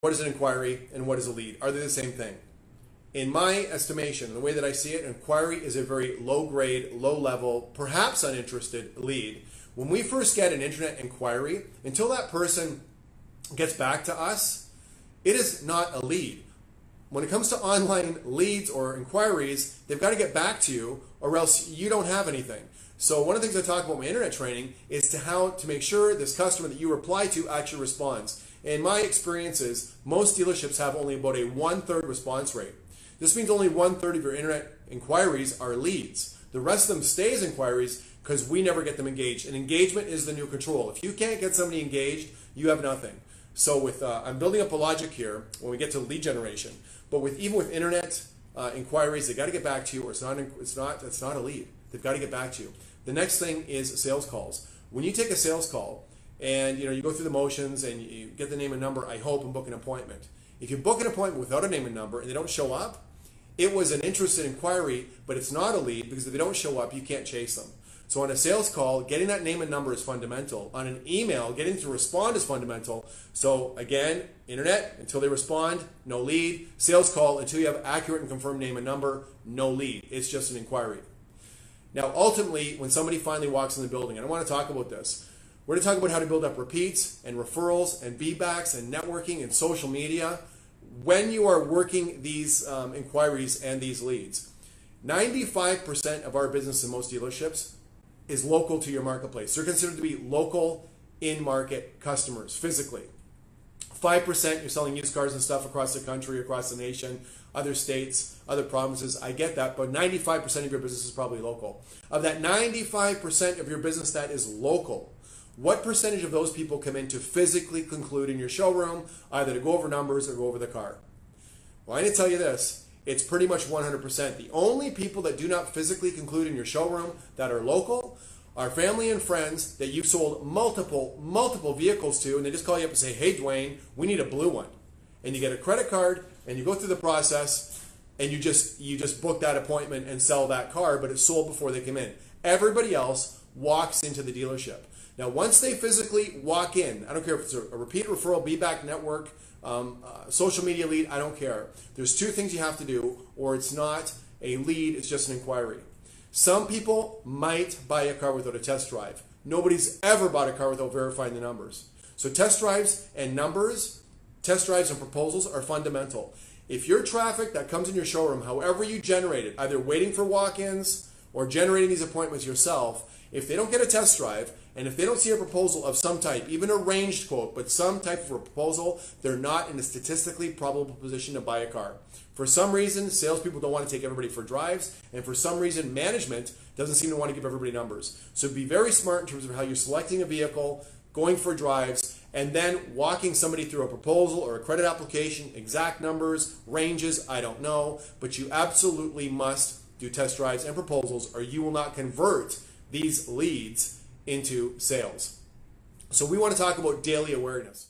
What is an inquiry and what is a lead? Are they the same thing? In my estimation, the way that I see it, an inquiry is a very low grade, low level, perhaps uninterested lead. When we first get an internet inquiry, until that person gets back to us, it is not a lead. When it comes to online leads or inquiries, they've got to get back to you or else you don't have anything. So one of the things I talk about in my internet training is how to make sure this customer that you reply to actually responds. In my experiences, most dealerships have only about a 1/3 response rate. This means only 1/3 of your internet inquiries are leads. The rest of them stay as inquiries because we never get them engaged. And engagement is the new control. If you can't get somebody engaged, you have nothing. So I'm building up a logic here when we get to lead generation. But even with internet inquiries, they got to get back to you, or it's not a lead. They've got to get back to you. The next thing is sales calls. When you take a sales call and you go through the motions and you get the name and number, I hope, and book an appointment. If you book an appointment without a name and number and they don't show up, it was an interested inquiry, but it's not a lead because if they don't show up, you can't chase them. So on a sales call, getting that name and number is fundamental. On an email, getting to respond is fundamental. So again, internet, until they respond, no lead. Sales call, until you have accurate and confirmed name and number, no lead. It's just an inquiry. Now, ultimately, when somebody finally walks in the building, and I want to talk about this, we're going to talk about how to build up repeats and referrals and feedbacks and networking and social media when you are working these inquiries and these leads. 95% of our business in most dealerships is local to your marketplace. They're considered to be local in-market customers physically. 5% you're selling used cars and stuff across the country, across the nation, other states, other provinces. I get that, but 95% of your business is probably local. Of that 95% of your business that is local, what percentage of those people come in to physically conclude in your showroom, either to go over numbers or go over the car? Well, I need to tell you this. It's pretty much 100%. The only people that do not physically conclude in your showroom that are local are family and friends that you've sold multiple vehicles to, and they just call you up and say, hey, Dwayne, we need a blue one. And you get a credit card, and you go through the process, and you just book that appointment and sell that car, but it's sold before they come in. Everybody else walks into the dealership. Now, once they physically walk in, I don't care if it's a repeat referral, feedback network, social media lead, I don't care. There's two things you have to do, or it's not a lead, it's just an inquiry. Some people might buy a car without a test drive. Nobody's ever bought a car without verifying the numbers. So test drives and numbers, test drives and proposals are fundamental. If your traffic that comes in your showroom, however you generate it, either waiting for walk-ins or generating these appointments yourself, if they don't get a test drive, and if they don't see a proposal of some type, even a ranged quote, but some type of a proposal, they're not in a statistically probable position to buy a car. For some reason, salespeople don't want to take everybody for drives, and for some reason, management doesn't seem to want to give everybody numbers. So be very smart in terms of how you're selecting a vehicle, going for drives, and then walking somebody through a proposal or a credit application, exact numbers, ranges, I don't know, but you absolutely must do test drives and proposals or you will not convert these leads into sales. So we want to talk about daily awareness.